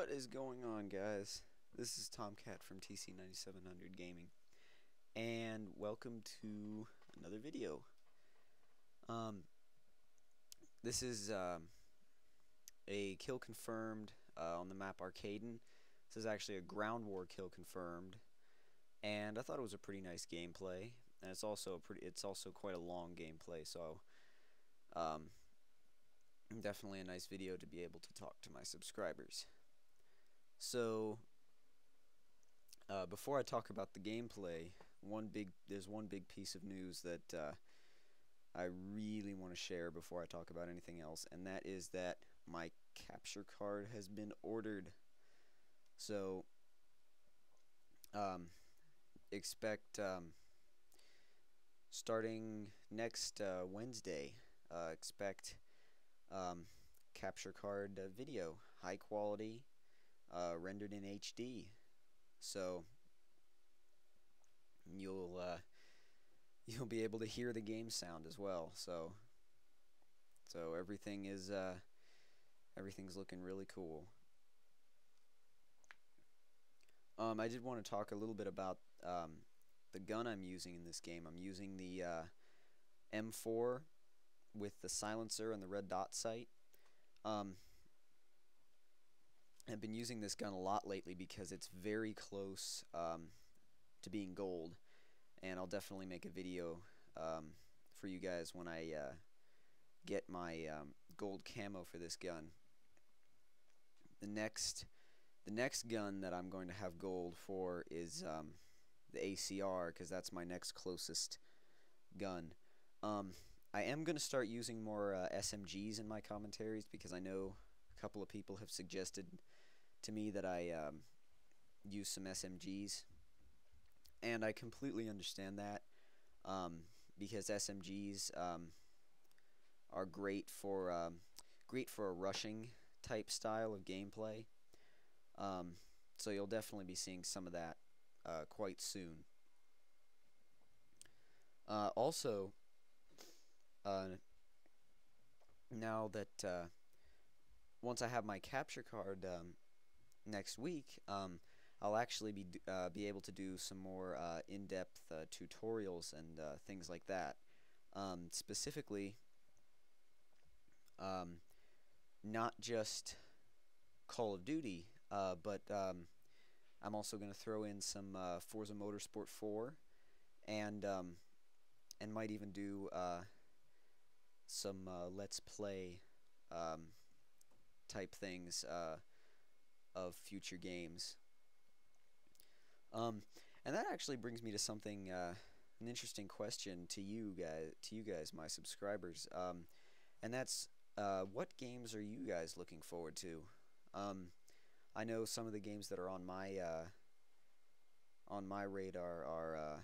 What is going on, guys? This is Tomcat from TC9700 Gaming, and welcome to another video. This is a kill confirmed on the map Arkaden. This is actually a ground war kill confirmed, and I thought it was a pretty nice gameplay. And it's also quite a long gameplay, so definitely a nice video to be able to talk to my subscribers. So, before I talk about the gameplay, there's one big piece of news that I really want to share before I talk about anything else, and that is that my capture card has been ordered. So, expect starting next Wednesday, expect capture card video, high quality. Rendered in HD, so you'll be able to hear the game sound as well. So everything's looking really cool. I did want to talk a little bit about the gun I'm using in this game. I'm using the M4 with the silencer and the red dot sight. I've been using this gun a lot lately because it's very close to being gold, and I'll definitely make a video for you guys when I get my gold camo for this gun. The next gun that I'm going to have gold for is the ACR, because that's my next closest gun. I am going to start using more SMGs in my commentaries, because I know a couple of people have suggested to me that I use some SMGs, and I completely understand that, because SMGs are great for a rushing type style of gameplay. So you'll definitely be seeing some of that quite soon. Also, now that once I have my capture card next week, I'll actually be able to do some more in-depth tutorials and things like that. Specifically, not just Call of Duty, but I'm also going to throw in some Forza Motorsport 4, and might even do some Let's Play type things of future games. And that actually brings me to something, an interesting question to you guys, my subscribers. And that's, what games are you guys looking forward to? I know some of the games that are on my radar are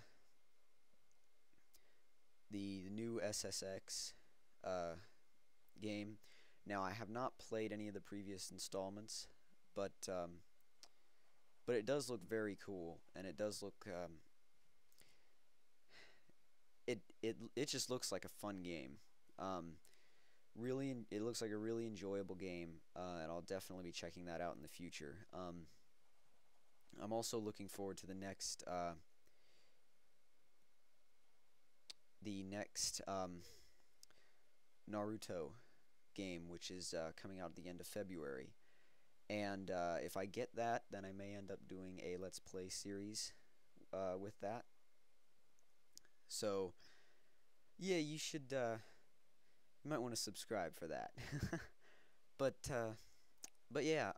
the new SSX game. Now, I have not played any of the previous installments, but it does look very cool, and it does look it just looks like a fun game. Really, it looks like a really enjoyable game, and I'll definitely be checking that out in the future. I'm also looking forward to the next Naruto game, which is coming out at the end of February. And if I get that, then I may end up doing a Let's Play series with that. So, yeah, you should, you might want to subscribe for that. But yeah,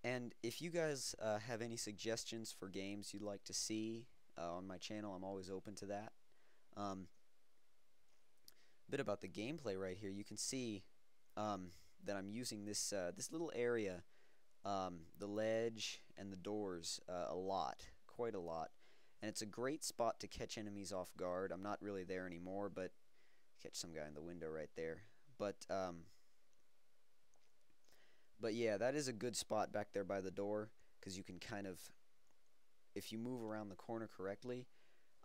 and if you guys have any suggestions for games you'd like to see on my channel, I'm always open to that. A bit about the gameplay right here. You can see that I'm using this this little area, the ledge and the doors, a lot, quite a lot, and it's a great spot to catch enemies off guard. I'm not really there anymore, but catch some guy in the window right there. But yeah, that is a good spot back there by the door, because you can kind of, if you move around the corner correctly,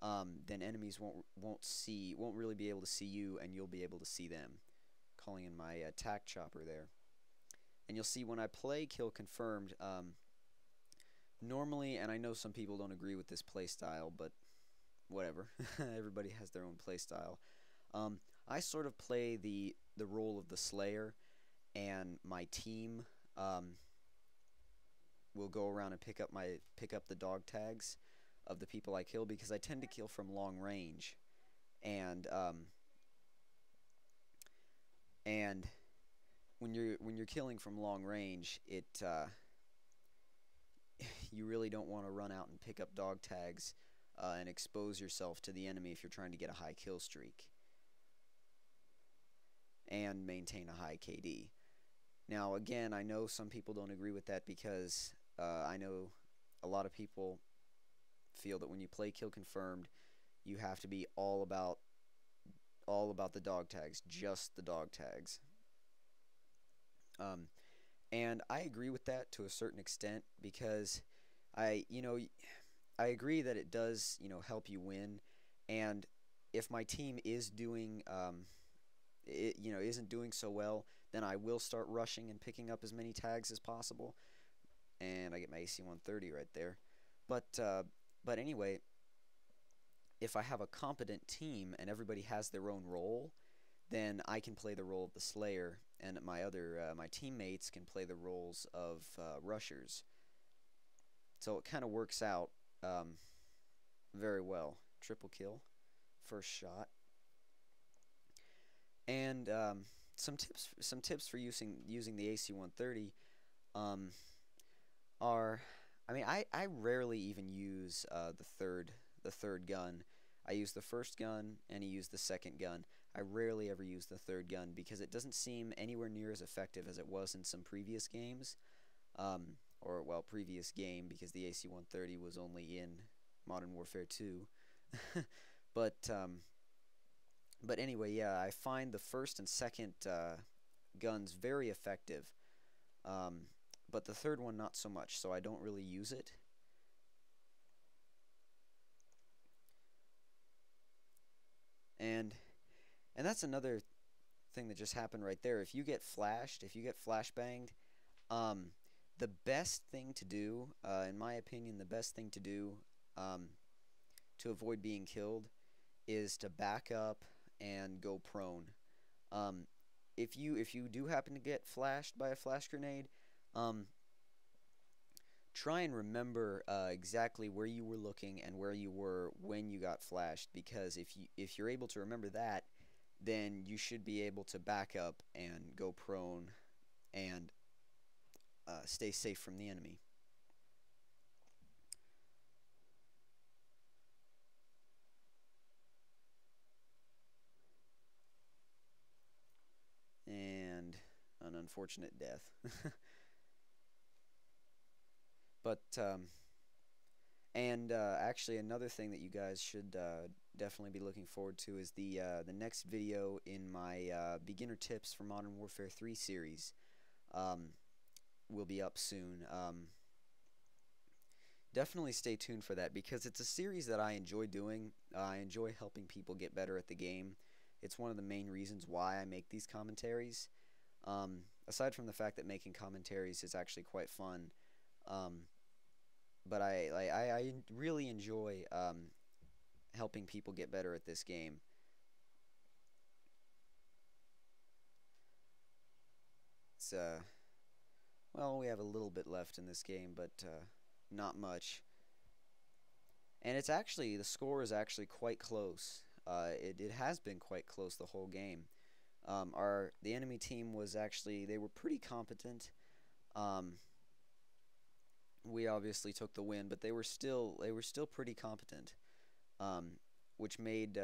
then enemies won't really be able to see you, and you'll be able to see them. Calling in my attack chopper there. And you'll see when I play Kill Confirmed, normally, and I know some people don't agree with this playstyle, but whatever. Everybody has their own playstyle. I sort of play the role of the Slayer, and my team will go around and pick up the dog tags of the people I kill, because I tend to kill from long range, and and when you're killing from long range, you really don't want to run out and pick up dog tags and expose yourself to the enemy if you're trying to get a high kill streak and maintain a high KD. Now, again, I know some people don't agree with that, because I know a lot of people feel that when you play Kill Confirmed, you have to be all about the dog tags, just the dog tags. And I agree with that to a certain extent, because I agree that it does, help you win. And if my team is doing, isn't doing so well, then I will start rushing and picking up as many tags as possible. And I get my AC-130 right there. But anyway, if I have a competent team and everybody has their own role, then I can play the role of the Slayer, and my teammates can play the roles of rushers. So it kind of works out very well. Triple kill, first shot, and some tips for using the AC-130 are, I mean, I rarely even use the third gun. I use the first gun, and I use the second gun. I rarely ever use the third gun, because it doesn't seem anywhere near as effective as it was in some previous games. Previous game, because the AC-130 was only in Modern Warfare 2. but anyway, yeah, I find the first and second guns very effective, but the third one not so much, so I don't really use it. And that's another thing that just happened right there. If you get flashed, if you get flashbanged, the best thing to do, in my opinion, the best thing to do to avoid being killed is to back up and go prone. If you do happen to get flashed by a flash grenade, try and remember exactly where you were looking and where you were when you got flashed, because if you're able to remember that, then you should be able to back up and go prone and stay safe from the enemy. And an unfortunate death. But actually, another thing that you guys should definitely be looking forward to is the next video in my beginner tips for Modern Warfare 3 series. Will be up soon. Definitely stay tuned for that, because it's a series that I enjoy doing. I enjoy helping people get better at the game. It's one of the main reasons why I make these commentaries. Aside from the fact that making commentaries is actually quite fun, but I really enjoy helping people get better at this game. It's well, we have a little bit left in this game, but not much. And it's actually, the score is actually quite close. It has been quite close the whole game. The enemy team was actually, they were pretty competent. We obviously took the win, but they were still pretty competent, which made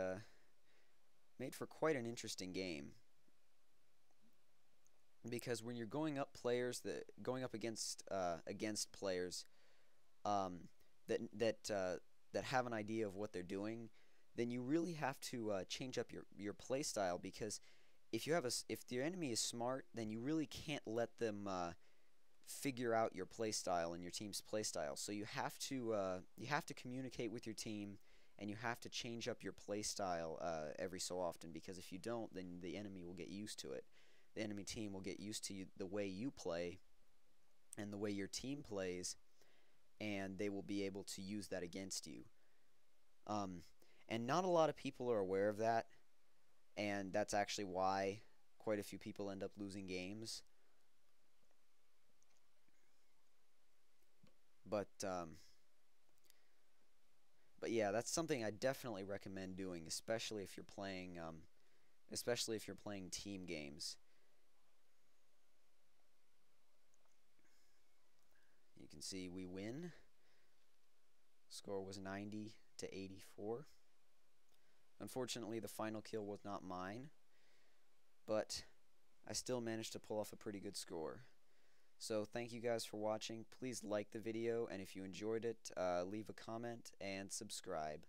for quite an interesting game. Because when you're going up against players that have an idea of what they're doing, then you really have to change up your play style, because if your enemy is smart, then you really can't let them figure out your play style and your team's play style. So you have to communicate with your team, and you have to change up your play style every so often, because if you don't, then the enemy will get used to it. the enemy team will get used to the way you play and the way your team plays, and they will be able to use that against you. And not a lot of people are aware of that, and that's actually why quite a few people end up losing games. But yeah, that's something I definitely recommend doing, especially if you're playing team games. You can see we win. Score was 90 to 84. Unfortunately, the final kill was not mine, but I still managed to pull off a pretty good score. So thank you guys for watching. Please like the video, and if you enjoyed it, leave a comment and subscribe.